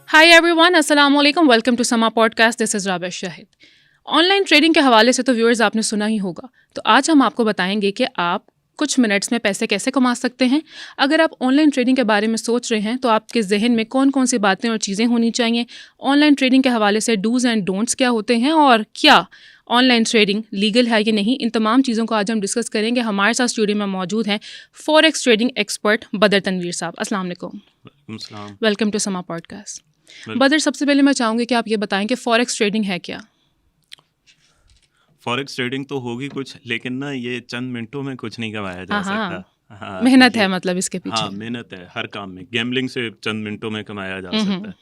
Hi everyone, अस्सलाम वालेकुम, welcome to समा podcast. This is Rabia Shahid. Online trading के हवाले से तो व्यूअर्स आपने सुना ही होगा, तो आज हम आपको बताएंगे कि आप कुछ मिनट्स में पैसे कैसे कमा सकते हैं। अगर आप ऑनलाइन ट्रेडिंग के बारे में सोच रहे हैं तो आपके जहन में कौन कौन सी बातें और चीज़ें होनी चाहिए, ऑनलाइन ट्रेडिंग के हवाले से डूज़ एंड डोंट्स क्या होते हैं और क्या ऑनलाइन ट्रेडिंग लीगल है या नहीं, इन तमाम चीज़ों को आज हम डिस्कस करेंगे। हमारे साथ स्टूडियो में मौजूद हैं फॉरेक्स ट्रेडिंग एक्सपर्ट बदर तनवीर साहब। अस्सलाम वालेकुम, अस्सलाम। वेलकम टू समा पॉडकास्ट। बदर, सबसे पहले मैं चाहूँगी कि आप ये बताएं कि फॉरेक्स ट्रेडिंग है क्या। फॉरेक्स ट्रेडिंग तो होगी कुछ, लेकिन ना ये चंद मिनटों में कुछ नहीं कमाया जा हाँ, सकता। हाँ, मेहनत ये है मतलब इसके हाँ पीछे। मेहनत है हर काम में। गैम्बलिंग से चंद मिनटों में कमाया जा सकता हम्म। है।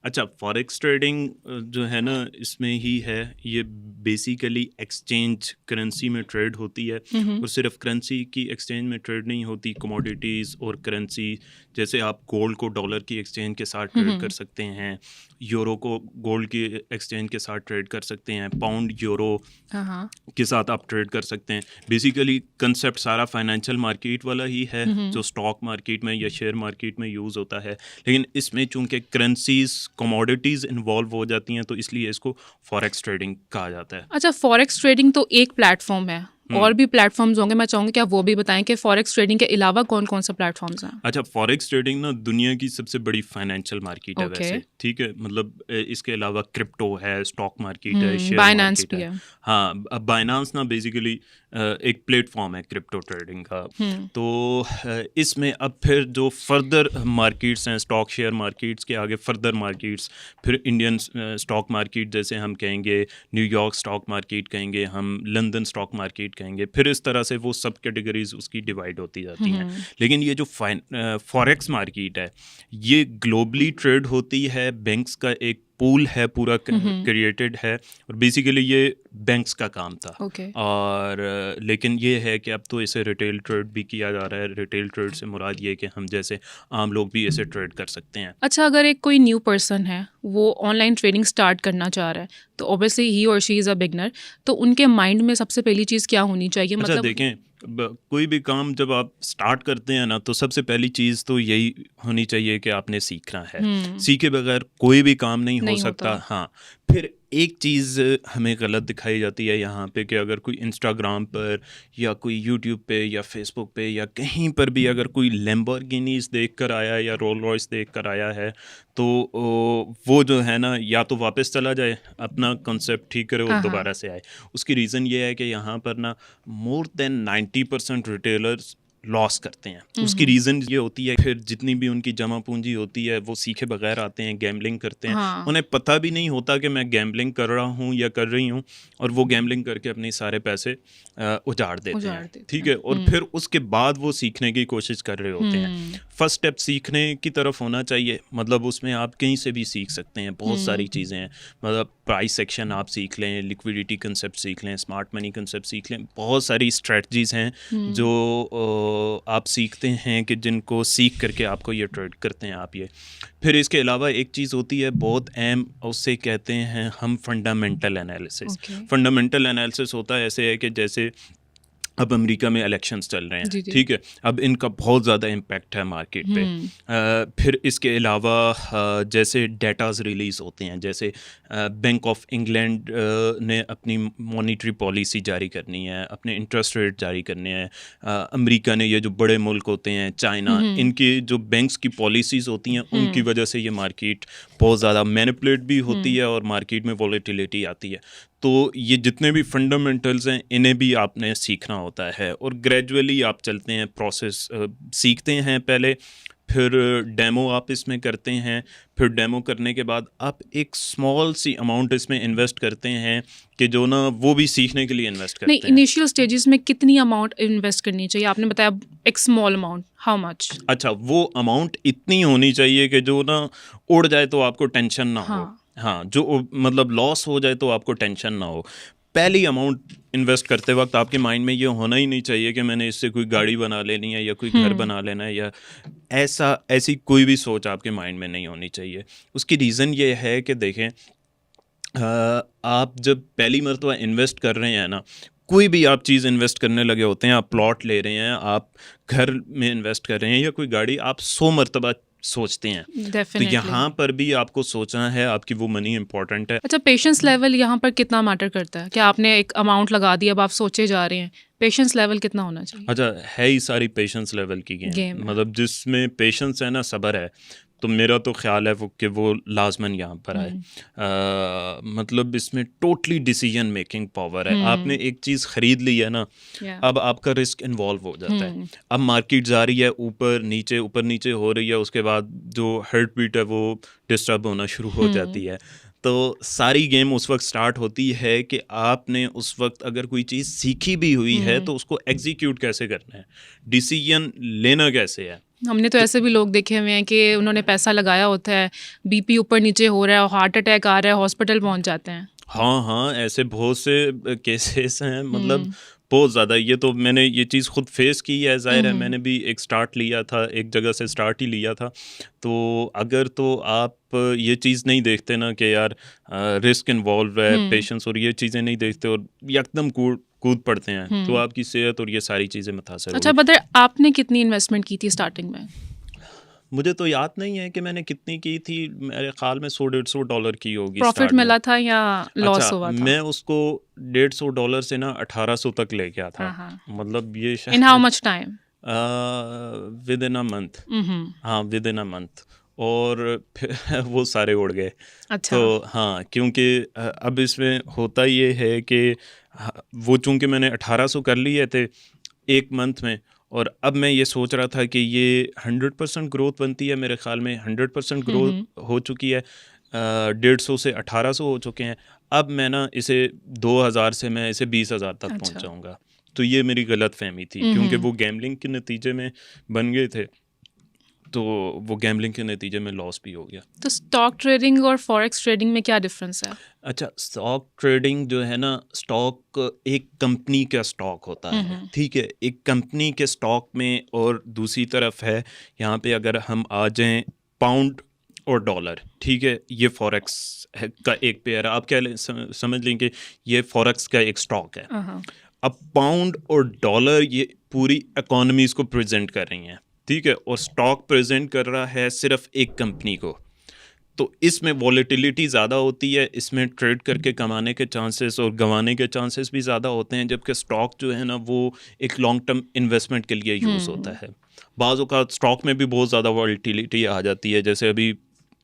अच्छा, फॉरेक्स ट्रेडिंग जो है ना, इसमें ही है, ये बेसिकली एक्सचेंज करेंसी में ट्रेड होती है। और सिर्फ करेंसी की एक्सचेंज में ट्रेड नहीं होती, कमोडिटीज़ और करेंसी, जैसे आप गोल्ड को डॉलर की एक्सचेंज के साथ ट्रेड कर सकते हैं, यूरो को गोल्ड की एक्सचेंज के साथ ट्रेड कर सकते हैं, पाउंड यूरो हाँ। के साथ आप ट्रेड कर सकते हैं। बेसिकली कंसेप्ट सारा फाइनेंशियल मार्केट वाला ही है जो स्टॉक मार्केट में या शेयर मार्केट में यूज़ होता है, लेकिन इसमें चूंकि करेंसीज कमोडिटीज़ इन्वॉल्व हो जाती हैं तो इसलिए इसको फॉरेक्स ट्रेडिंग कहा जाता है। अच्छा, फॉरेक्स ट्रेडिंग तो एक प्लेटफॉर्म है, और भी प्लेटफॉर्म्स होंगे। मैं चाहूँगी कि आप वो भी बताएं कि फॉरेक्स ट्रेडिंग के अलावा कौन कौन सा प्लेटफॉर्म्स हैं। अच्छा, फॉरेक्स ट्रेडिंग ना दुनिया की सबसे बड़ी फाइनेंशियल मार्केट है ओके। वैसे, ठीक है। मतलब इसके अलावा क्रिप्टो है, स्टॉक मार्केट है, शेयर बाइनेंस मार्केट भी है। है। हाँ, अब बाइनांस ना बेसिकली एक प्लेटफॉर्म है क्रिप्टो ट्रेडिंग का। तो इसमें अब फिर जो फर्दर मार्केट्स हैं, स्टॉक शेयर मार्केट्स के आगे फर्दर मार्केट्स, फिर इंडियन स्टॉक मार्केट जैसे हम कहेंगे, न्यूयॉर्क स्टॉक मार्केट कहेंगे, हम लंदन स्टॉक मार्केट कहेंगे, फिर इस तरह से वो सब कैटेगरीज उसकी डिवाइड होती जाती हैं। लेकिन ये जो फॉरेक्स मार्केट है, ये ग्लोबली ट्रेड होती है, बैंक्स का एक पूल है पूरा क्रिएटेड है, और बेसिकली ये बैंक्स का काम था। ओके। और लेकिन ये है कि अब तो इसे रिटेल ट्रेड भी किया जा रहा है। रिटेल ट्रेड से मुराद ये है कि हम जैसे आम लोग भी इसे ट्रेड कर सकते हैं। अच्छा, अगर एक कोई न्यू पर्सन है, वो ऑनलाइन ट्रेडिंग स्टार्ट करना चाह रहा है, तो ऑब्वियसली ही और शी इज़ अ बिगनर, तो उनके माइंड में सबसे पहली चीज़ क्या होनी चाहिए? अच्छा मतलब देखें, कोई भी काम जब आप स्टार्ट करते हैं ना, तो सबसे पहली चीज़ तो यही होनी चाहिए कि आपने सीखना है। सीखे बगैर कोई भी काम नहीं हो नहीं सकता। होता। हाँ, फिर एक चीज़ हमें गलत दिखाई जाती है यहाँ पे कि अगर कोई इंस्टाग्राम पर या कोई यूट्यूब पे या फेसबुक पे या कहीं पर भी अगर कोई लैम्बोर्गिनीज देख कर आया है या रोल रॉयस देख कर आया है, तो वो जो है ना, या तो वापस चला जाए, अपना कॉन्सेप्ट ठीक करे और हाँ, हाँ। दोबारा से आए। उसकी रीज़न ये है कि यहाँ पर ना मोर देन 90% रिटेलर्स लॉस करते हैं। उसकी रीज़न ये होती है, फिर जितनी भी उनकी जमा पूंजी होती है वो सीखे बगैर आते हैं, गैम्बलिंग करते हैं। हाँ। उन्हें पता भी नहीं होता कि मैं गैम्बलिंग कर रहा हूँ या कर रही हूँ, और वो गैम्बलिंग करके अपने सारे पैसे उजाड़ देते हैं, ठीक है। और फिर उसके बाद वो सीखने की कोशिश कर रहे होते हैं। फर्स्ट स्टेप सीखने की तरफ होना चाहिए, मतलब उसमें आप कहीं से भी सीख सकते हैं, बहुत सारी चीज़ें हैं। मतलब प्राइस सेक्शन आप सीख लें, लिक्विडिटी कंसेप्ट सीख लें, स्मार्ट मनी कंसेप्ट सीख लें, बहुत सारी स्ट्रेटजीज हैं जो आप सीखते हैं कि जिनको सीख करके आपको ये ट्रेड करते हैं आप ये। फिर इसके अलावा एक चीज़ होती है बहुत अहम, उससे कहते हैं हम फंडामेंटल एनालिसिस। फंडामेंटल एनालिसिस होता है ऐसे है कि जैसे अब अमेरिका में इलेक्शंस चल रहे हैं, ठीक है। अब इनका बहुत ज़्यादा इम्पैक्ट है मार्केट पे। फिर इसके अलावा जैसे डेटाज रिलीज़ होते हैं, जैसे बैंक ऑफ इंग्लैंड ने अपनी मॉनेटरी पॉलिसी जारी करनी है, अपने इंटरेस्ट रेट जारी करने हैं। अमेरिका ने, ये जो बड़े मुल्क होते हैं, चाइना, इनके जो बैंक्स की पॉलिसीज़ होती हैं, उनकी वजह से ये मार्केट बहुत ज़्यादा मैनिपुलेट भी होती है और मार्केट में वॉलेटिलिटी आती है। तो ये जितने भी फंडामेंटल्स हैं, इन्हें भी आपने सीखना होता है, और ग्रेजुअली आप चलते हैं, प्रोसेस सीखते हैं पहले, फिर डेमो आप इसमें करते हैं, फिर डेमो करने के बाद आप एक स्मॉल सी अमाउंट इसमें इन्वेस्ट करते हैं कि जो ना वो भी सीखने के लिए इन्वेस्ट करते नहीं, हैं। इनिशियल स्टेजेस में कितनी अमाउंट इन्वेस्ट करनी चाहिए? आपने बताया एक स्मॉल अमाउंट, हाउ मच? अच्छा, वो अमाउंट इतनी होनी चाहिए कि जो ना उड़ जाए तो आपको टेंशन ना हो। हाँ, जो मतलब लॉस हो जाए तो आपको टेंशन ना हो। पहली अमाउंट इन्वेस्ट करते वक्त आपके माइंड में ये होना ही नहीं चाहिए कि मैंने इससे कोई गाड़ी बना लेनी है या कोई घर बना लेना है, या ऐसी कोई भी सोच आपके माइंड में नहीं होनी चाहिए। उसकी रीज़न ये है कि देखें, आप जब पहली मरतबा इन्वेस्ट कर रहे हैं ना, कोई भी आप चीज़ इन्वेस्ट करने लगे होते हैं, आप प्लॉट ले रहे हैं, आप घर में इन्वेस्ट कर रहे हैं या कोई गाड़ी, आप 100 मरतबा सोचते हैं। तो डेफिनेटली। यहाँ पर भी आपको सोचना है, आपकी वो मनी इम्पोर्टेंट है। अच्छा, पेशेंस लेवल यहाँ पर कितना मैटर करता है? क्या आपने एक अमाउंट लगा दी, अब आप सोचे जा रहे हैं, पेशेंस लेवल कितना होना चाहिए? अच्छा, है ही सारी पेशेंस लेवल की गेम, गेम है। मतलब जिसमें पेशेंस है ना, सब्र है, तो मेरा तो ख्याल है वो लाजमन यहाँ पर आए। मतलब इसमें टोटली डिसीजन मेकिंग पावर है। आपने एक चीज़ खरीद ली है ना, अब आपका रिस्क इन्वॉल्व हो जाता है। अब मार्केट जा रही है ऊपर नीचे हो रही है, उसके बाद जो हार्ट बीट है वो डिस्टर्ब होना शुरू हो जाती है। तो सारी गेम उस वक्त स्टार्ट होती है कि आपने उस वक्त अगर कोई चीज़ सीखी भी हुई है तो उसको एग्जीक्यूट कैसे करना है, डिसीजन लेना कैसे है। हमने तो ऐसे भी लोग देखे हुए हैं कि उन्होंने पैसा लगाया होता है, बीपी ऊपर नीचे हो रहा है, हार्ट अटैक आ रहा है, हॉस्पिटल पहुंच जाते हैं। हाँ, ऐसे बहुत से केसेस हैं, मतलब बहुत ज़्यादा। ये तो मैंने ये चीज़ खुद फेस की है, ज़ाहिर है मैंने भी एक स्टार्ट लिया था, एक जगह से स्टार्ट ही लिया था। तो अगर तो आप ये चीज़ नहीं देखते ना कि यार रिस्क इन्वॉल्व है, पेशेंस और ये चीज़ें नहीं देखते और एकदम कूद पड़ते हैं, तो आपकी सेहत और ये सारी चीज़ें मुतासर होगी। अच्छा बदर, आपने कितनी इन्वेस्टमेंट की थी स्टार्टिंग में? मुझे तो याद नहीं है कि मैंने कितनी की थी, मेरे ख्याल में $100-150 की होगी। प्रॉफिट मिला था या लॉस अच्छा, हुआ था? मैं उसको $150 से ना 1800 तक ले गया था। मतलब ये in how much time? With in a month. हाँ, विद इन अ मंथ। और फिर वो सारे उड़ गए। अच्छा। तो हाँ, क्योंकि अब इसमें होता ये है कि वो चूंकि मैंने 1800 कर लिए थे एक मंथ में, और अब मैं ये सोच रहा था कि ये 100% ग्रोथ बनती है, मेरे ख्याल में 100% ग्रोथ हो चुकी है। 150 से 1800 हो चुके हैं। अब मैं ना इसे 2000 से मैं इसे 20,000 तक पहुंच जाऊंगा। तो ये मेरी गलत फहमी थी, क्योंकि वो गैम्बलिंग के नतीजे में बन गए थे, तो वो गैम्बलिंग के नतीजे में लॉस भी हो गया। तो स्टॉक ट्रेडिंग और फॉरेक्स ट्रेडिंग में क्या डिफरेंस है? अच्छा, स्टॉक ट्रेडिंग जो है ना, स्टॉक एक कंपनी का स्टॉक होता है, ठीक है, एक कंपनी के स्टॉक में। और दूसरी तरफ है यहाँ पे, अगर हम आ जाएं पाउंड और डॉलर, ठीक है, ये फॉरेक्स का एक पेयर है। आप क्या समझ लेंगे, ये फॉरेक्स का एक स्टॉक है। अब पाउंड और डॉलर ये पूरी इकोनॉमीज को प्रेजेंट कर रही हैं, ठीक है, और स्टॉक प्रेजेंट कर रहा है सिर्फ एक कंपनी को। तो इसमें वॉलेटिलिटी ज़्यादा होती है, इसमें ट्रेड करके कमाने के चांसेस और गंवाने के चांसेस भी ज़्यादा होते हैं, जबकि स्टॉक जो है ना वो एक लॉन्ग टर्म इन्वेस्टमेंट के लिए यूज़ होता है। बाज़ औक़ात स्टॉक में भी बहुत ज़्यादा वॉलेटिलिटी आ जाती है, जैसे अभी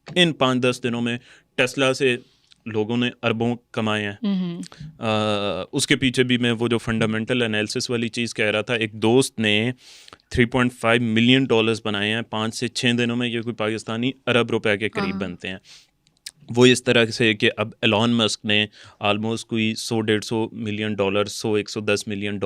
इन 5-10 दिनों में टेस्ला से लोगों ने अरबों कमाए हैं। उसके पीछे भी मैं वो जो फंडामेंटल एनालिसिस वाली चीज़ कह रहा था, एक दोस्त ने $3.5 मिलियन बनाए हैं 5 से 6 दिनों में। ये कोई पाकिस्तानी अरब रुपए के करीब बनते हैं। वो इस तरह से कि अब एलॉन मस्क ने आलमोस्ट कोई $100-150 मिलियन, $100-110 मिलियन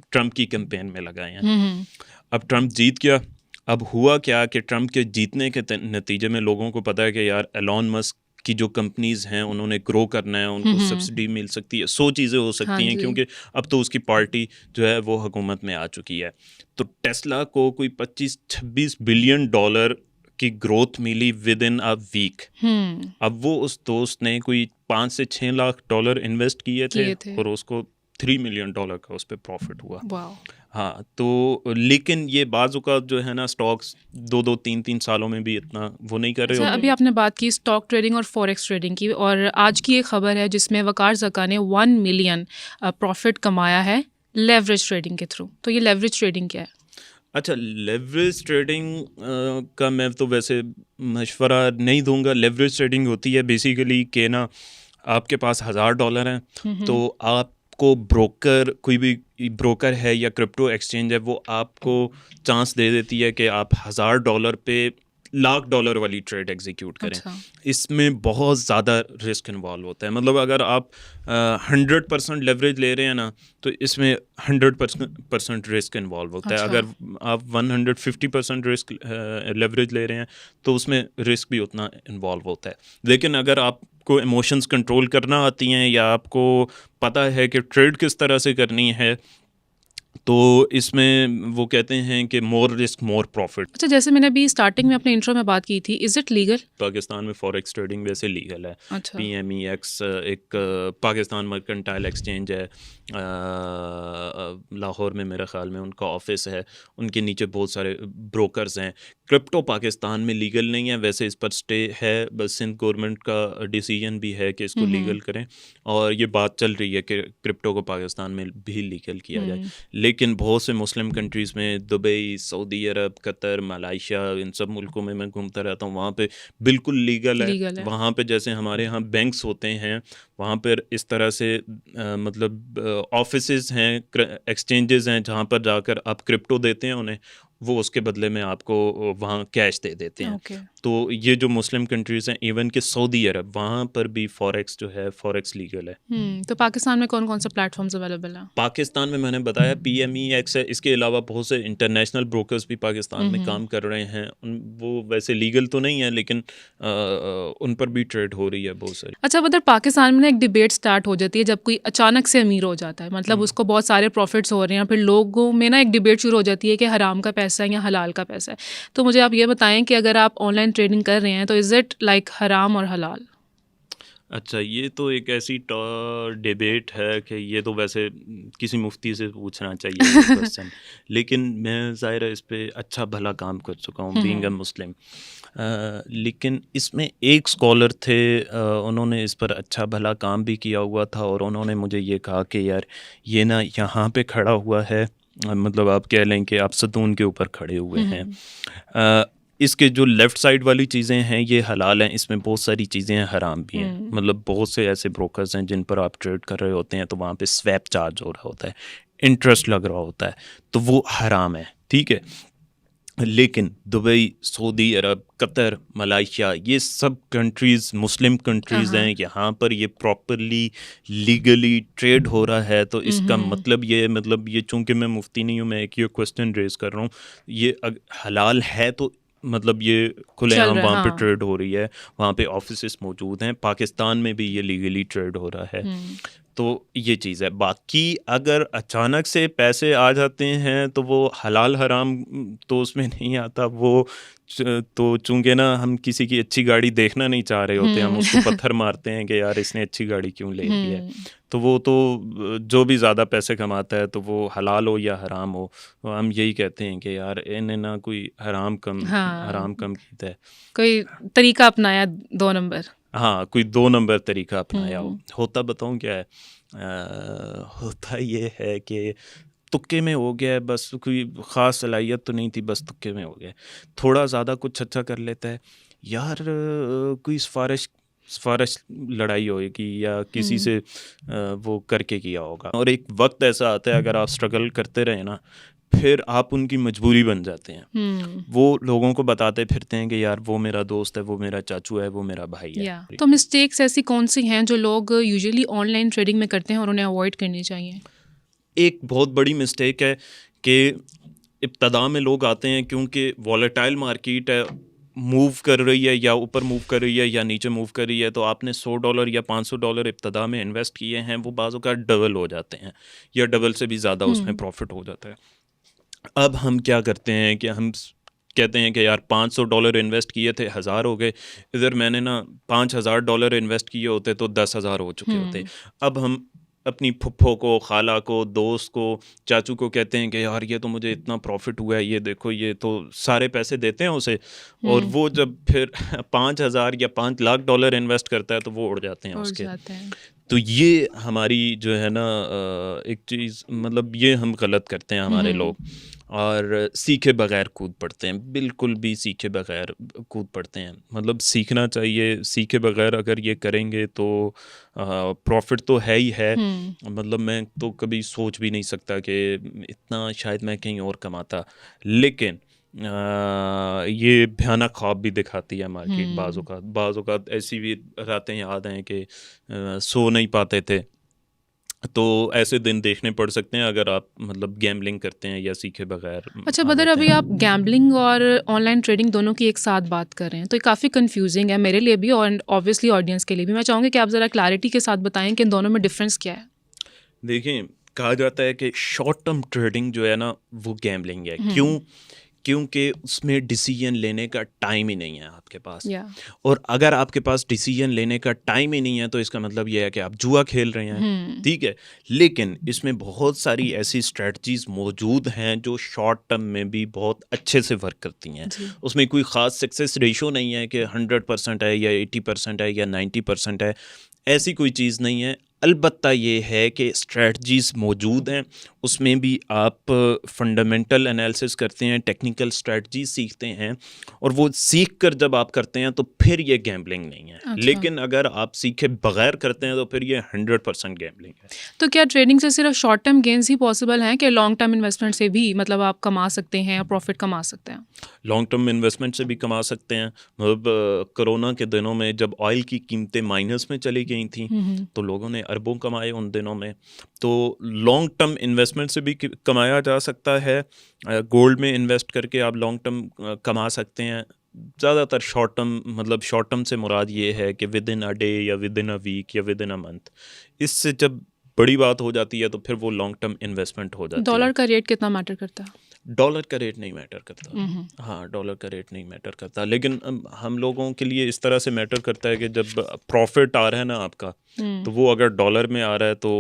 ट्रम्प की कैंपेन में लगाए हैं। अब ट्रम्प जीत गया। अब हुआ क्या कि ट्रम्प के जीतने के नतीजे में लोगों को पता है कि यार एलॉन मस्क की जो कंपनीज हैं उन्होंने ग्रो करना है, उनको सब्सिडी मिल सकती है, 100 चीज़ें हो सकती हैं, क्योंकि अब तो उसकी पार्टी जो है वो हुकूमत में आ चुकी है। तो टेस्ला को कोई $25-26 बिलियन की ग्रोथ मिली विद इन अ वीक। अब वो उस दोस्त ने कोई $5 से $6 लाख इन्वेस्ट किए थे और उसको $3 मिलियन का उस पर प्रॉफिट हुआ। हाँ, तो लेकिन ये बाजू का जो है ना, स्टॉक्स 2-2, 3-3 सालों में भी इतना वो नहीं कर रहे होते। अभी आपने बात की स्टॉक ट्रेडिंग और फॉरेक्स ट्रेडिंग की, और आज की एक खबर है जिसमें वकार ज़का ने 1 मिलियन प्रॉफिट कमाया है लेवरेज ट्रेडिंग के थ्रू। तो ये लेवरेज ट्रेडिंग क्या है? अच्छा, लेवरेज ट्रेडिंग का मैं तो वैसे मशवरा नहीं दूंगा। लेवरेज ट्रेडिंग होती है बेसिकली कि ना, आपके पास $1000 हैं, तो आपको ब्रोकर, कोई भी ब्रोकर है या क्रिप्टो एक्सचेंज है, वो आपको चांस दे देती है कि आप $1000 पे $1,00,000 वाली ट्रेड एग्जीक्यूट करें। अच्छा। इसमें बहुत ज़्यादा रिस्क इन्वॉल्व होता है। मतलब अगर आप 100% लेवरेज ले रहे हैं ना, तो इसमें 100% रिस्क इन्वॉल्व होता है। अगर आप 150% रिस्क लेवरेज ले रहे हैं तो उसमें रिस्क भी उतना इन्वॉल्व होता है। लेकिन अगर आपको इमोशंस कंट्रोल करना आती हैं, या आपको पता है कि ट्रेड किस तरह से करनी है, तो इसमें वो कहते हैं कि मोर रिस्क मोर प्रॉफिट। अच्छा, जैसे मैंने अभी स्टार्टिंग में अपने इंट्रो में बात की थी, इज इट लीगल? पाकिस्तान में फॉरेक्स ट्रेडिंग वैसे लीगल है। अच्छा। PMEX एक पाकिस्तान मर्केंटाइल एक्सचेंज है, लाहौर में मेरे ख्याल में उनका ऑफिस है, उनके नीचे बहुत सारे ब्रोकर्स हैं। क्रिप्टो पाकिस्तान में लीगल नहीं है, वैसे इस पर स्टे है, बस सिंध गवर्नमेंट का डिसीजन भी है कि इसको लीगल करें, और ये बात चल रही है कि क्रिप्टो को पाकिस्तान में भी लीगल किया जाए। लेकिन बहुत से मुस्लिम कंट्रीज़ में, दुबई, सऊदी अरब, कतर, मलाइशिया, इन सब मुल्कों में मैं घूमता रहता हूँ, वहाँ पे बिल्कुल लीगल है। वहाँ पे जैसे हमारे यहाँ बैंक्स होते हैं, वहाँ पर इस तरह से मतलब ऑफिसेज हैं, एक्सचेंजेस हैं, जहाँ पर जाकर आप क्रिप्टो देते हैं उन्हें, वो उसके बदले में आपको वहाँ कैश दे देते हैं। तो ये जो मुस्लिम कंट्रीज़ हैं, इवन कि सऊदी अरब, वहाँ पर भी फॉरेक्स जो है, फॉरेक्स लीगल है। तो पाकिस्तान में कौन कौन से प्लेटफॉर्म्स अवेलेबल हैं? पाकिस्तान में मैंने बताया PMEX है, इसके अलावा बहुत से इंटरनेशनल ब्रोकर्स भी पाकिस्तान में काम कर रहे हैं। वो वैसे लीगल तो नहीं है, लेकिन उन पर भी ट्रेड हो रही है बहुत सारी। अच्छा बदर, पाकिस्तान में ना एक डिबेट स्टार्ट हो जाती है जब कोई अचानक से अमीर हो जाता है, मतलब उसको बहुत सारे प्रॉफिट्स हो रहे हैं, फिर लोगों में ना एक डिबेट शुरू हो जाती है कि हराम का पैसा है या हलाल का पैसा है। तो मुझे आप ये बताएं कि अगर आप ऑनलाइन ट्रेडिंग कर रहे हैं तो इज़ इट लाइक हराम और हलाल? अच्छा, ये तो एक ऐसी डिबेट है कि ये तो वैसे किसी मुफ्ती से पूछना चाहिए ये क्वेश्चन। लेकिन मैं ज़ाहिर है इस पे अच्छा भला काम कर चुका हूँ बीइंग अ मुस्लिम। लेकिन इसमें एक स्कॉलर थे, उन्होंने इस पर अच्छा भला काम भी किया हुआ था, और उन्होंने मुझे ये कहा कि यार ये ना यहाँ पे खड़ा हुआ है, मतलब आप कह लें कि आप सतून के ऊपर खड़े हुए हैं। इसके जो लेफ़्ट साइड वाली चीज़ें हैं ये हलाल हैं, इसमें बहुत सारी चीज़ें हराम भी हैं। मतलब बहुत से ऐसे ब्रोकर्स हैं जिन पर आप ट्रेड कर रहे होते हैं, तो वहाँ पे स्वैप चार्ज हो रहा होता है, इंटरेस्ट लग रहा होता है, तो वो हराम है, ठीक है। लेकिन दुबई, सऊदी अरब, कतर, मलाइशिया, ये सब कंट्रीज़ मुस्लिम कंट्रीज़ हैं, यहाँ पर ये प्रॉपरली लीगली ट्रेड हो रहा है। तो इसका मतलब ये चूँकि मैं मुफ्ती नहीं हूँ, मैं एक ये क्वेश्चन रेज़ कर रहा हूँ, ये हलाल है तो मतलब ये खुलेआम वहाँ पे ट्रेड हो रही है, वहाँ पे ऑफिसेस मौजूद हैं, पाकिस्तान में भी ये लीगली ट्रेड हो रहा है। तो ये चीज़ है। बाकी अगर अचानक से पैसे आ जाते हैं तो वो हलाल हराम तो उसमें नहीं आता। वो तो चूँकि ना हम किसी की अच्छी गाड़ी देखना नहीं चाह रहे होते, हम उसको पत्थर मारते हैं कि यार इसने अच्छी गाड़ी क्यों ले ली है। तो वो तो जो भी ज़्यादा पैसे कमाता है, तो वो हलाल हो या हराम हो, तो हम यही कहते हैं कि यार इन्हें ना कोई हराम कम कीता है, कोई तरीका अपनाया 2 नंबर। हाँ, कोई 2 नंबर तरीका अपनाया हो। होता बताऊँ क्या है? होता ये है कि तुक्के में हो गया है, बस कोई ख़ास सलाहियत तो नहीं थी, बस तुक्के में हो गया। थोड़ा ज़्यादा कुछ अच्छा कर लेता है, यार कोई सिफ़ारिश लड़ाई होएगी या किसी से वो करके किया होगा, और एक वक़्त ऐसा आता है अगर आप स्ट्रगल करते रहे ना, फिर आप उनकी मजबूरी बन जाते हैं। वो लोगों को बताते फिरते हैं कि यार वो मेरा दोस्त है, वो मेरा चाचू है, वो मेरा भाई है। तो मिस्टेक्स ऐसी कौन सी हैं जो लोग यूजुअली ऑनलाइन ट्रेडिंग में करते हैं और उन्हें अवॉइड करनी चाहिए? एक बहुत बड़ी मिस्टेक है कि इब्तदा में लोग आते हैं, क्योंकि वॉलेटाइल मार्केट है, मूव कर रही है, या ऊपर मूव कर रही है या नीचे मूव कर रही है, तो आपने $100 या $500 इब्तदा में इन्वेस्ट किए हैं, वो बाज़ों का डबल हो जाते हैं या डबल से भी ज़्यादा उसमें प्रॉफिट हो जाता है। अब हम क्या करते हैं कि हम कहते हैं कि यार $500 इन्वेस्ट किए थे, 1000 हो गए। इधर मैंने ना $5000 इन्वेस्ट किए होते तो 10,000 हो चुके होते। अब हम अपनी फुफ्फो को, खाला को, दोस्त को, चाचू को कहते हैं कि यार ये तो मुझे इतना प्रॉफिट हुआ है, ये देखो, ये तो सारे पैसे देते हैं उसे, और वो जब फिर 5000 या $5 लाख इन्वेस्ट करता है तो वो उड़ जाते हैं उसके। तो ये हमारी जो है ना एक चीज़, मतलब ये हम गलत करते हैं हमारे लोग, और सीखे बगैर कूद पड़ते हैं, बिल्कुल भी सीखे बगैर कूद पड़ते हैं। मतलब सीखना चाहिए, सीखे बगैर अगर ये करेंगे तो प्रॉफिट तो है ही है। मतलब मैं तो कभी सोच भी नहीं सकता कि इतना शायद मैं कहीं और कमाता, लेकिन ये भयानक ख्वाब भी दिखाती है मार्केट। बाज़ औक़ात ऐसी भी रातें याद हैं कि सो नहीं पाते थे। तो ऐसे दिन देखने पड़ सकते हैं अगर आप मतलब गैम्बलिंग करते हैं या सीखे बगैर। अच्छा बदर, अभी आप गैम्बलिंग और ऑनलाइन ट्रेडिंग दोनों की एक साथ बात कर रहे हैं, तो ये काफ़ी कंफ्यूजिंग है मेरे लिए भी और ऑब्वियसली ऑडियंस के लिए भी। मैं चाहूँगी कि आप ज़रा क्लैरिटी के साथ बताएं कि इन दोनों में डिफरेंस क्या है। देखें, कहा जाता है कि शॉर्ट टर्म ट्रेडिंग जो है ना वो गैम्बलिंग है। क्यों? क्योंकि उसमें डिसीजन लेने का टाइम ही नहीं है आपके पास। और अगर आपके पास डिसीजन लेने का टाइम ही नहीं है तो इसका मतलब ये है कि आप जुआ खेल रहे हैं, ठीक है। लेकिन इसमें बहुत सारी ऐसी स्ट्रेटजीज मौजूद हैं जो शॉर्ट टर्म में भी बहुत अच्छे से वर्क करती हैं। उसमें कोई ख़ास सक्सेस रेशो नहीं है कि 100% है या 80% है या 90% है, ऐसी कोई चीज़ नहीं है। अलबत्ता ये है कि स्ट्रेटजीज़ मौजूद हैं, उसमें भी आप फंडामेंटल एनालिसिस करते हैं, टेक्निकल स्ट्रेटजी सीखते हैं, और वो सीख कर जब आप करते हैं तो फिर ये गैम्बलिंग नहीं है। अच्छा। लेकिन अगर आप सीखे बगैर करते हैं तो फिर ये 100% गैम्बलिंग है। तो क्या ट्रेडिंग से सिर्फ शॉर्ट टर्म गेन्स ही पॉसिबल हैं कि लॉन्ग टर्म इन्वेस्टमेंट से भी मतलब आप कमा सकते हैं या प्रॉफिट कमा सकते हैं? लॉन्ग टर्म इन्वेस्टमेंट से भी कमा सकते हैं। मतलब कोरोना के दिनों में जब ऑयल की कीमतें माइनस में चली गई थी तो लोगों ने अरबों कमाए उन दिनों में। तो लॉन्ग टर्म इन्वेस्टमेंट से भी कमाया जा सकता है। गोल्ड में इन्वेस्ट करके आप लॉन्ग टर्म कमा सकते हैं। ज़्यादातर शॉर्ट टर्म, मतलब शॉर्ट टर्म से मुराद ये है कि विद इन अ डे या विद इन अ वीक या विद इन अ मंथ। इससे जब बड़ी बात हो जाती है तो फिर वो लॉन्ग टर्म इन्वेस्टमेंट हो जाती है। डॉलर का रेट कितना मैटर करता है? डॉलर का रेट नहीं मैटर करता। हाँ, डॉलर का रेट नहीं मैटर करता, लेकिन हम लोगों के लिए इस तरह से मैटर करता है कि जब प्रॉफिट आ रहा है ना आपका, तो वो अगर डॉलर में आ रहा है तो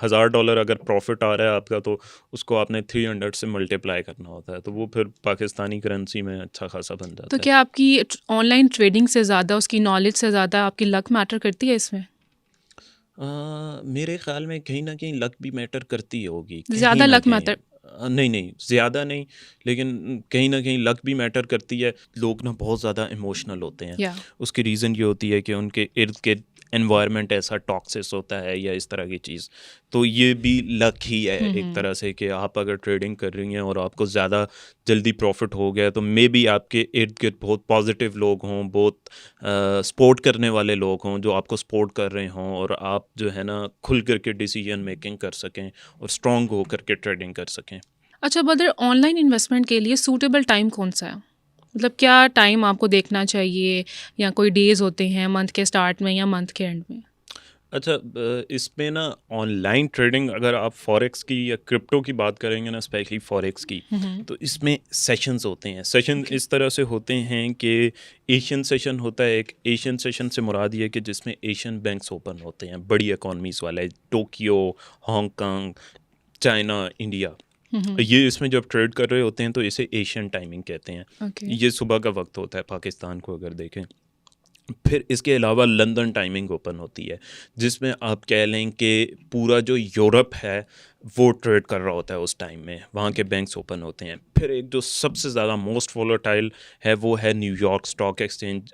$1000 अगर प्रॉफिट आ रहा है आपका तो उसको आपने 300 से मल्टीप्लाई करना होता है, तो वो फिर पाकिस्तानी करेंसी में अच्छा खासा बन जाता तो है। क्या आपकी ऑनलाइन ट्रेडिंग से ज़्यादा, उसकी नॉलेज से ज़्यादा आपकी लक मैटर करती है इसमें? मेरे ख्याल में कहीं ना कहीं लक भी मैटर करती होगी, ज़्यादा कहीं ना लक कहीं। मैटर? नहीं, ज़्यादा नहीं, लेकिन कहीं ना कहीं लक भी मैटर करती है। लोग ना बहुत ज़्यादा इमोशनल होते हैं। या उसकी रीज़न ये होती है कि उनके इर्द गिर्द एनवायरनमेंट ऐसा टॉक्सिस होता है या इस तरह की चीज़। तो ये भी लक ही है एक तरह से कि आप अगर ट्रेडिंग कर रही हैं और आपको ज़्यादा जल्दी प्रॉफिट हो गया तो मे बी आपके इर्द गिर्द बहुत पॉजिटिव लोग हों, बहुत सपोर्ट करने वाले लोग हों जो आपको सपोर्ट कर रहे हों, और आप जो है ना खुल करके डिसीजन मेकिंग कर सकें और स्ट्रॉन्ग हो करके ट्रेडिंग कर सकें। अच्छा बदर, ऑनलाइन इन्वेस्टमेंट के लिए सूटेबल टाइम कौन सा है? मतलब क्या टाइम आपको देखना चाहिए, या कोई डेज होते हैं मंथ के स्टार्ट में या मंथ के एंड में? अच्छा, इसमें ना ऑनलाइन ट्रेडिंग, अगर आप फॉरेक्स की या क्रिप्टो की बात करेंगे ना, स्पेशली फॉरेक्स की, तो इसमें सेशंस होते हैं। सेशन इस तरह से होते हैं कि एशियन सेशन होता है एक। एशियन सेशन से मुराद ये कि जिसमें एशियन बैंक्स ओपन होते हैं, बड़ी इकॉनमीज़ वाले, टोक्यो, हांगकांग, चाइना, इंडिया। ये इसमें जब ट्रेड कर रहे होते हैं तो इसे एशियन टाइमिंग कहते हैं। ये सुबह का वक्त होता है पाकिस्तान को अगर देखें। फिर इसके अलावा लंदन टाइमिंग ओपन होती है, जिसमें आप कह लें कि पूरा जो यूरोप है वो ट्रेड कर रहा होता है उस टाइम में, वहाँ के बैंक्स ओपन होते हैं। फिर एक जो सबसे ज़्यादा मोस्ट वोलेटाइल है वो है न्यूयॉर्क स्टॉक एक्सचेंज,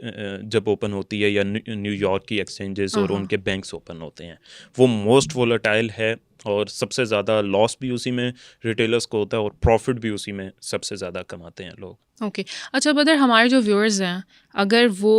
जब ओपन होती है, या न्यूयॉर्क की एक्सचेंजेस और उनके बैंक्स ओपन होते हैं, वो मोस्ट वोलेटाइल है। और सबसे ज़्यादा लॉस भी उसी में रिटेलर्स को होता है और प्रॉफिट भी उसी में सबसे ज़्यादा कमाते हैं लोग। ओके। अच्छा बदर, हमारे जो व्यूअर्स हैं, अगर वो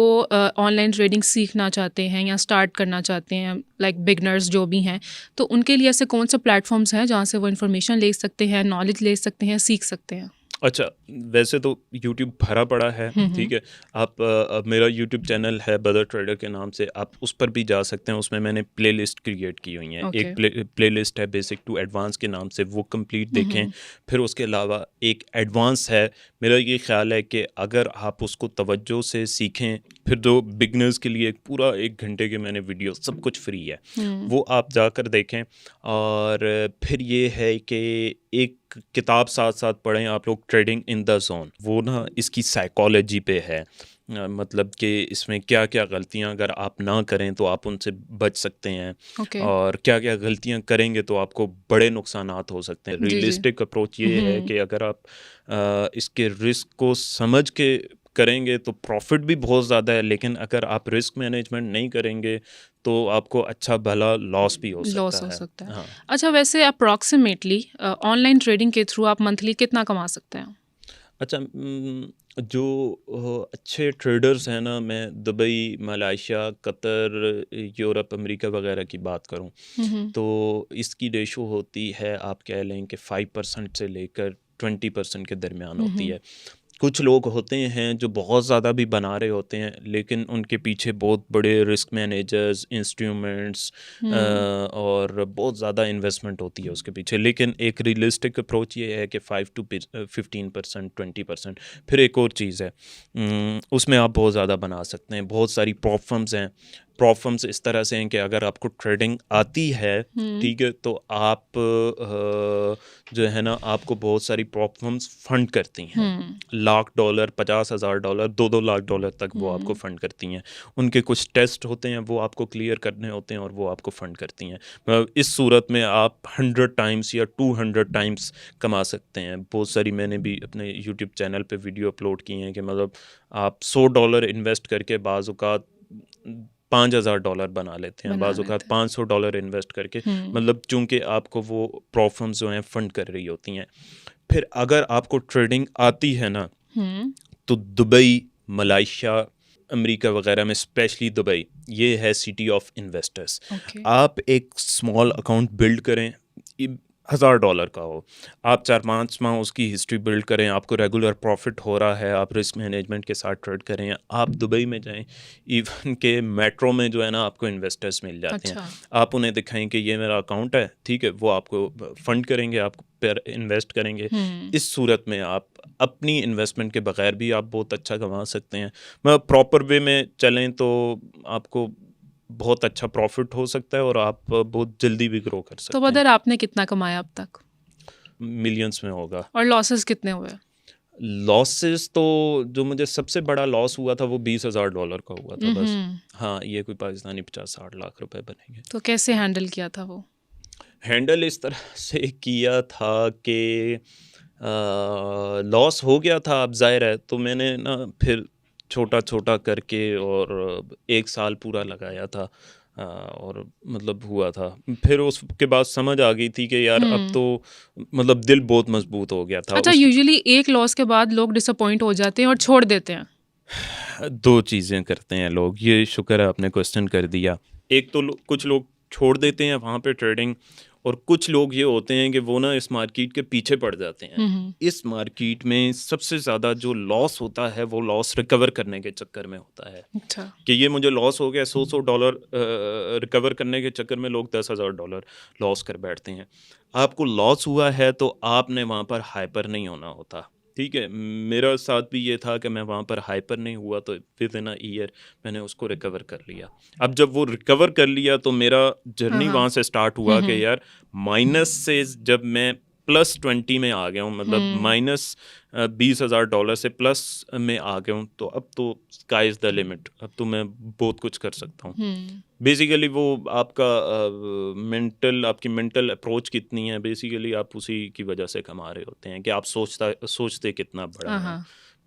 ऑनलाइन ट्रेडिंग सीखना चाहते हैं या स्टार्ट करना चाहते हैं, लाइक बिगनर्स जो भी हैं, तो उनके लिए ऐसे कौन से प्लेटफॉर्म्स हैं जहाँ से वो इन्फॉर्मेशन ले सकते हैं, नॉलेज ले सकते हैं, सीख सकते हैं? अच्छा, वैसे तो YouTube भरा पड़ा है, ठीक है। आप मेरा YouTube चैनल है बदर ट्रेडर के नाम से, आप उस पर भी जा सकते हैं। उसमें मैंने प्लेलिस्ट क्रिएट की हुई हैं। एक प्लेलिस्ट है बेसिक टू एडवांस के नाम से, वो कंप्लीट देखें। फिर उसके अलावा एक एडवांस है। मेरा ये ख्याल है कि अगर आप उसको तवज्जो से सीखें, फिर जो बिगनर्स के लिए पूरा 1 घंटे के मैंने वीडियो, सब कुछ फ्री है, वो आप जाकर देखें। और फिर ये है कि एक किताब साथ साथ पढ़ें आप लोग, ट्रेडिंग इन द जोन। वो ना इसकी साइकोलॉजी पे है, मतलब कि इसमें क्या क्या गलतियां अगर आप ना करें तो आप उनसे बच सकते हैं, और क्या क्या गलतियां करेंगे तो आपको बड़े नुकसानात हो सकते हैं। रियलिस्टिक अप्रोच ये है कि अगर आप इसके रिस्क को समझ के करेंगे तो प्रॉफिट भी बहुत ज़्यादा है, लेकिन अगर आप रिस्क मैनेजमेंट नहीं करेंगे तो आपको अच्छा भला लॉस भी हो सकता है। हाँ। अच्छा, वैसे अप्रॉक्सीमेटली ऑनलाइन ट्रेडिंग के थ्रू आप मंथली कितना कमा सकते हैं? अच्छा, जो अच्छे ट्रेडर्स हैं ना, मैं Dubai, Malaysia, Qatar, Europe, America वगैरह की बात करूं, तो इसकी रेशो होती है, आप कह लें कि 5% से लेकर 20% के दरमियान होती है। कुछ लोग होते हैं जो बहुत ज़्यादा भी बना रहे होते हैं, लेकिन उनके पीछे बहुत बड़े रिस्क मैनेजर्स, इंस्ट्रूमेंट्स और बहुत ज़्यादा इन्वेस्टमेंट होती है उसके पीछे। लेकिन एक रियलिस्टिक अप्रोच ये है कि 5 to 15%, 20%। फिर एक और चीज़ है, उसमें आप बहुत ज़्यादा बना सकते हैं। बहुत सारी प्रॉप फर्म्स हैं। प्रॉप फर्म्स इस तरह से हैं कि अगर आपको ट्रेडिंग आती है, ठीक है, तो आप जो है ना, आपको बहुत सारी प्रॉप फर्म्स फंड करती हैं। $1,00,000, $50,000, $2-2 लाख तक वो आपको फंड करती हैं। उनके कुछ टेस्ट होते हैं, वो आपको क्लियर करने होते हैं और वो आपको फंड करती हैं। इस सूरत में आप 100 टाइम्स या 200 टाइम्स कमा सकते हैं। बहुत सारी मैंने भी अपने यूट्यूब चैनल पे वीडियो अपलोड की हैं कि मतलब आप $100 इन्वेस्ट करके बाज़ औक़ात $5,000 बना लेते हैं, बाज़ औक़ात $500 इन्वेस्ट करके, मतलब चूँकि आपको वो प्रॉप फर्म्स जो हैं फंड कर रही होती हैं। फिर अगर आपको ट्रेडिंग आती है ना, तो दुबई, मलेशिया, अमेरिका वगैरह में, स्पेशली दुबई, ये है सिटी ऑफ इन्वेस्टर्स। आप एक स्मॉल अकाउंट बिल्ड करें, $1,000 का हो, आप 4-5 माह उसकी हिस्ट्री बिल्ड करें, आपको रेगुलर प्रॉफिट हो रहा है, आप रिस्क मैनेजमेंट के साथ ट्रेड करें, आप दुबई में जाएं, इवन के मेट्रो में जो है ना आपको इन्वेस्टर्स मिल जाते हैं। आप उन्हें दिखाएं कि ये मेरा अकाउंट है, ठीक है, वो आपको फंड करेंगे, आपको पर इन्वेस्ट करेंगे। इस सूरत में आप अपनी इन्वेस्टमेंट के बगैर भी आप बहुत अच्छा कमा सकते हैं। मतलब प्रॉपर वे में चलें तो आपको बहुत अच्छा प्रॉफिट हो सकता है और आप बहुत जल्दी भी ग्रो कर सकते तो हैं। बदर आपने कितना कमाया अब तक? मिलियंस में होगा। और लॉसेस कितने हुए? लॉसेस तो जो मुझे सबसे बड़ा लॉस हुआ था वो $20,000 का हुआ था बस। हाँ, ये कोई पाकिस्तानी 50-60 लाख रुपए बनेंगे। तो कैसे हैंडल किया था वो? हैंडल इस तरह से किया था कि लॉस हो गया था, अब ज़ाहिर है, तो मैंने ना फिर छोटा छोटा करके और 1 साल पूरा लगाया था और मतलब हुआ था। फिर उसके बाद समझ आ गई थी कि यार अब तो मतलब दिल बहुत मजबूत हो गया था। अच्छा, यूजुअली एक लॉस के बाद लोग डिसअपॉइंट हो जाते हैं और छोड़ देते हैं। 2 चीज़ें करते हैं लोग, ये शुक्र है आपने क्वेश्चन कर दिया। एक तो कुछ लोग छोड़ देते हैं वहाँ पे ट्रेडिंग, और कुछ लोग ये होते हैं कि वो ना इस मार्केट के पीछे पड़ जाते हैं। इस मार्केट में सबसे ज़्यादा जो लॉस होता है वो लॉस रिकवर करने के चक्कर में होता है। अच्छा। कि ये मुझे लॉस हो गया, $100 रिकवर करने के चक्कर में लोग $10,000 लॉस कर बैठते हैं। आपको लॉस हुआ है तो आपने वहाँ पर हाइपर नहीं होना होता, ठीक है। मेरा साथ भी ये था कि मैं वहाँ पर हाइपर नहीं हुआ, तो विद इन अ ईयर मैंने उसको रिकवर कर लिया। अब जब वो रिकवर कर लिया तो मेरा जर्नी वहाँ से स्टार्ट हुआ कि यार माइनस से जब मैं +20 में आ गया हूँ, मतलब माइनस $20,000 से प्लस में आ गया हूँ, तो अब तो स्काई इज़ द लिमिट, अब तो मैं बहुत कुछ कर सकता हूँ। बेसिकली वो आपका आपकी मेंटल अप्रोच कितनी है, बेसिकली आप उसी की वजह से कमा रहे होते हैं कि आप सोचते कितना बड़ा है।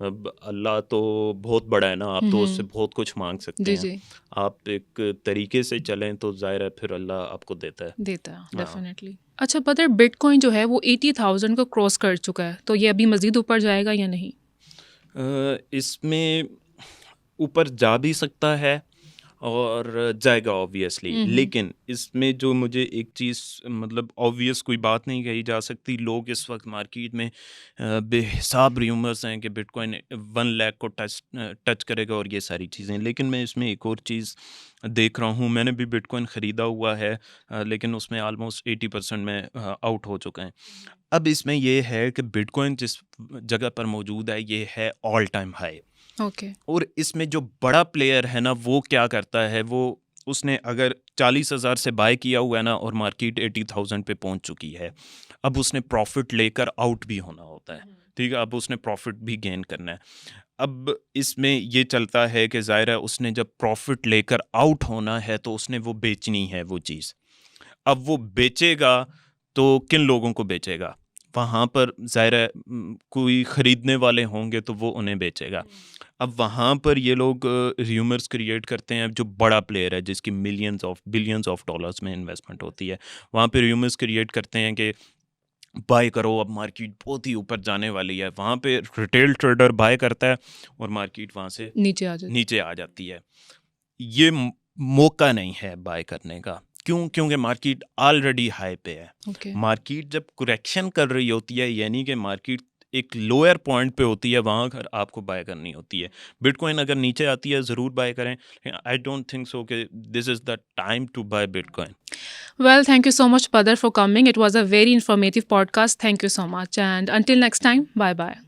अब अल्लाह तो बहुत बड़ा है ना, आप तो उससे बहुत कुछ मांग सकते हैं। आप एक तरीके से चलें तो जाहिर है फिर अल्लाह आपको देता है डेफिनेटली। अच्छा बदर, बिटकॉइन जो है वो 80,000 को क्रॉस कर चुका है, तो ये अभी मज़ीद ऊपर जाएगा या नहीं? इसमें ऊपर जा भी सकता है और जाएगा ऑब्वियसली, लेकिन इसमें जो मुझे एक चीज़, मतलब ऑब्वियस कोई बात नहीं कही जा सकती। लोग इस वक्त मार्केट में बेहिसाब र्यूमर्स हैं कि बिटकॉइन 1 लाख को टच करेगा और ये सारी चीज़ें, लेकिन मैं इसमें एक और चीज़ देख रहा हूँ। मैंने भी बिटकॉइन ख़रीदा हुआ है, लेकिन उसमें ऑलमोस्ट 80% में आउट हो चुका है। अब इसमें ये है कि बिटकॉइन जिस जगह पर मौजूद है ये है ऑल टाइम हाई। और इसमें जो बड़ा प्लेयर है ना, वो क्या करता है, वो उसने अगर 40,000 से बाय किया हुआ है ना और मार्केट 80,000 पे पहुंच चुकी है, अब उसने प्रॉफिट लेकर आउट भी होना होता है, ठीक है। अब उसने प्रॉफिट भी गेन करना है। अब इसमें ये चलता है कि ज़ाहिर है उसने जब प्रॉफिट लेकर आउट होना है तो उसने वो बेचनी है वो चीज़। अब वो बेचेगा तो किन लोगों को बेचेगा? वहाँ पर ज़ाहिर है कोई ख़रीदने वाले होंगे तो वो उन्हें बेचेगा। अब वहाँ पर ये लोग र्यूमर्स क्रिएट करते हैं, जो बड़ा प्लेयर है जिसकी बिलियंस ऑफ डॉलर्स में इन्वेस्टमेंट होती है, वहाँ पे र्यूमर्स क्रिएट करते हैं कि बाय करो, अब मार्केट बहुत ही ऊपर जाने वाली है। वहाँ पे रिटेल ट्रेडर बाय करता है और मार्केट वहाँ से नीचे आ जाती है। ये मौका नहीं है बाय करने का। क्यों? क्योंकि मार्केट ऑलरेडी हाई पे है। मार्केट जब करेक्शन कर रही होती है, यानी कि मार्केट एक लोअर पॉइंट पे होती है, वहाँ अगर आपको बाय करनी होती है। बिटकॉइन अगर नीचे आती है ज़रूर बाय करें। आई डोंट थिंक सो कि this is the time to buy bitcoin. Well, thank you so much, Padar, for coming. It was a very informative podcast. Thank you so much. And until next time, bye bye.